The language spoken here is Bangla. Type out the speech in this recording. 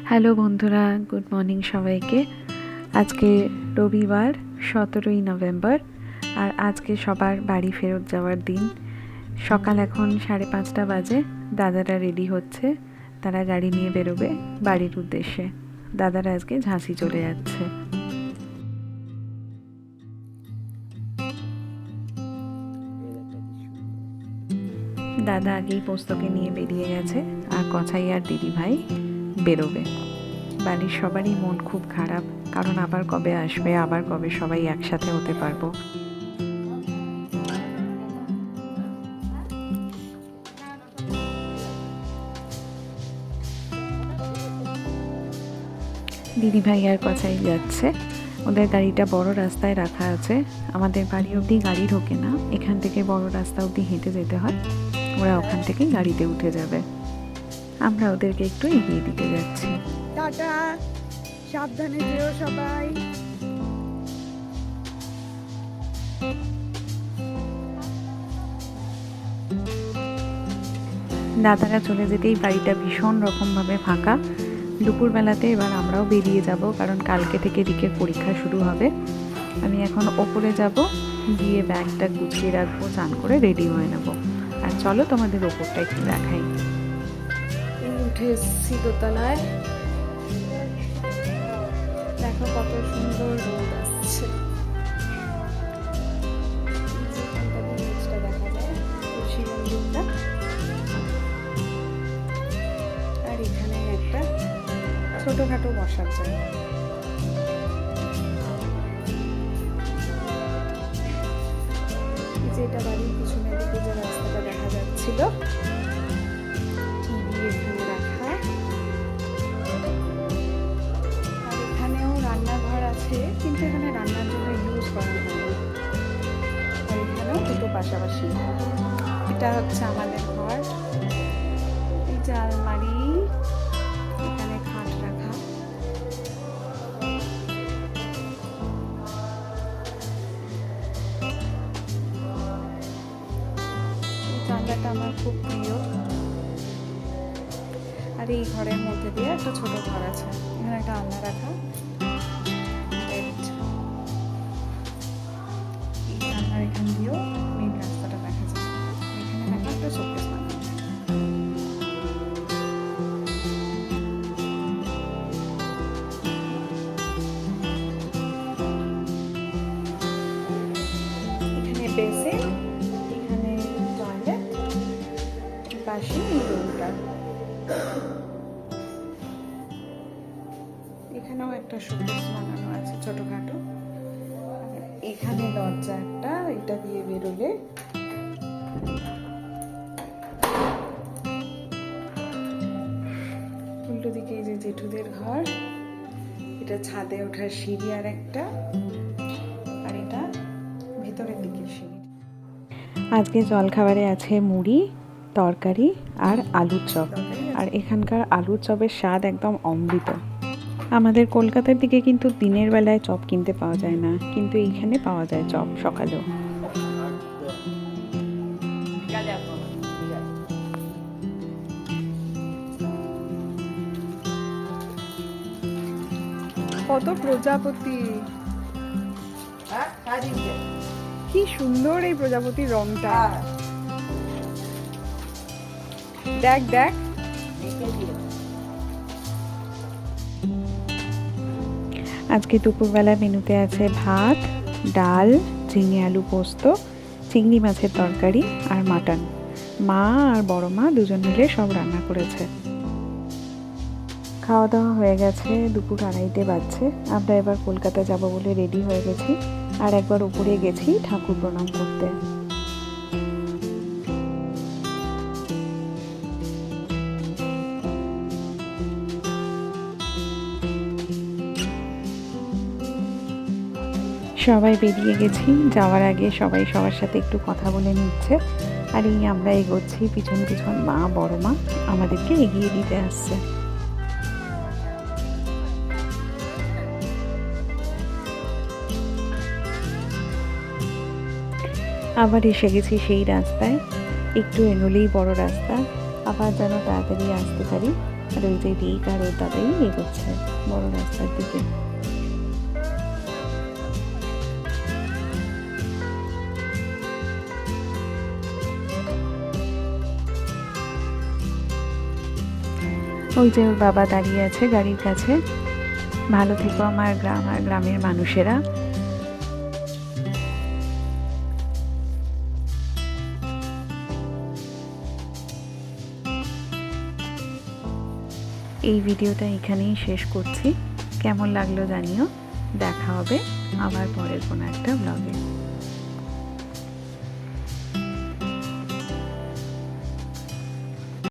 হ্যালো বন্ধুরা, গুড মর্নিং সবাইকে। আজকে রবিবার 17ই নভেম্বর, আর আজকে সবার বাড়ি ফেরত যাওয়ার দিন। সকাল এখন 5:30 বাজে। দাদারা রেডি হচ্ছে, তারা গাড়ি নিয়ে বেরোবে বাড়ির উদ্দেশ্যে। দাদারা আজকে ঝাঁসি চলে যাচ্ছে। দাদা আগেই পোস্তকে নিয়ে বেরিয়ে গেছে, আর কছাই আর দিদিভাই বেরোবে। বাড়ির সবারই মন খুব খারাপ, কারণ আবার কবে আসবে, আবার কবে সবাই একসাথে হতে পারবো। দিদিভাই আর কছাই যাচ্ছে। ওদের গাড়িটা বড় রাস্তায় রাখা আছে। আমাদের বাড়ি অবধি গাড়ি ঢোকে না, এখান থেকে বড় রাস্তা অবধি হেঁটে যেতে হয়। ওরা ওখান থেকে গাড়িতে উঠে যাবে, আমরা ওদেরকে একটু এগিয়ে দিতে যাচ্ছি। টাটা, সাবধানে যেও সবাই। দাদারা চলে যেতেই বাড়িটা ভীষণ রকমভাবে ফাঁকা। দুপুরবেলাতে এবার আমরাও বেরিয়ে যাব, কারণ কালকে থেকে রিকের পরীক্ষা শুরু হবে। আমি এখন ওপরে যাব, গিয়ে ব্যাগটা গুছিয়ে রাখবো, চান করে রেডি হয়ে নেব। আর চলো তোমাদের ওপরটা একটু দেখাই। উঠে এসেছি দোতলায়, দেখো কত সুন্দর রোদ আসছে। দেখা যায় তুলসী মন্দিরটা, আর এখানে একটা ছোটখাটো বসার জায়গা। যেটা বাড়ির পিছনের দিকে যে রাস্তাটা দেখা যাচ্ছিল, টিভি এখানে রাখা, আর এখানেও রান্নাঘর আছে, কিন্তু এখানে রান্নার জন্য ইউজ করা হয় না। আর এখানেও দুটো পাশাপাশি। এটা হচ্ছে আমাদের ঘর, এই যে আলমারি, এখানে খাট রাখা। এই জানলাটা আমার খুব প্রিয়। আর এই ঘরের মধ্যে দিয়ে একটা ছোট ঘর আছে, এখানে একটা আলনা রাখা। এই জানলার এখান দিয়েও মেন রাস্তাটা দেখা যায়। এখানে রাখা একটা শোকেস বানানো। এখানে বেসিন, এখানে টয়লেট, পাশে এই রুমটা। এখানেও একটা শোকেস বানানো আছে ছোটখাটো। এখানে দরজা একটা, এটা দিয়ে বেরোলে উল্টো দিকে এই যে জেঠুদের ঘর, এটা ছাদে ওঠার সিঁড়ি আর একটা, আর এটা ভেতরের দিকে সিঁড়ি। আজকে জলখাবারে আছে মুড়ি, তরকারি আর আলুর চপ। আর এখানকার আলুর চপের স্বাদ একদম অমৃত। আমাদের কলকাতার দিকে কিন্তু দিনের বেলায় চপ কিনতে পাওয়া যায় না, কিন্তু এইখানে পাওয়া যায় চপ সকালেও। কত প্রজাপতি, কি সুন্দর এই প্রজাপতির রংটা। দেখ দেখ, আজকে দুপুরবেলা মেনুতে আছে ভাত, ডাল, ঝিঙে আলু পোস্ত, চিংড়ি মাছের তরকারি আর মাটন। মা আর বড় মা দুজন মিলে সব রান্না করেছে। খাওয়া দাওয়া হয়ে গেছে, দুপুর 2:30 বাজছে। আমরা এবার কলকাতা যাব বলে রেডি হয়ে গেছি, আর একবার উপরে গেছি ঠাকুর প্রণাম করতে। সবাই বেরিয়ে গেছি, যাওয়ার আগে সবাই সবার সাথে একটু কথা বলে নিচ্ছে। আর এই আমরা এগোচ্ছি, পিছন পিছন মা বড় মা আমাদেরকে এগিয়ে দিতে আসছে। আবার এসে গেছি সেই রাস্তায়, একটু এগোলেই বড় রাস্তা, আবার যেন তাড়াতাড়ি আসতে পারি। আর ওই যে রিক আর ওর দাদাই এগোচ্ছে বড় রাস্তার দিকে। ওই যে ওর বাবা দাঁড়িয়ে আছে গাড়ির কাছে। ভালো থেকো আমার গ্রাম আর গ্রামের মানুষেরা। এই ভিডিওটা এখানেই শেষ করছি। কেমন লাগলো জানিও। দেখা হবে আবার পরের কোনো একটা ব্লগে।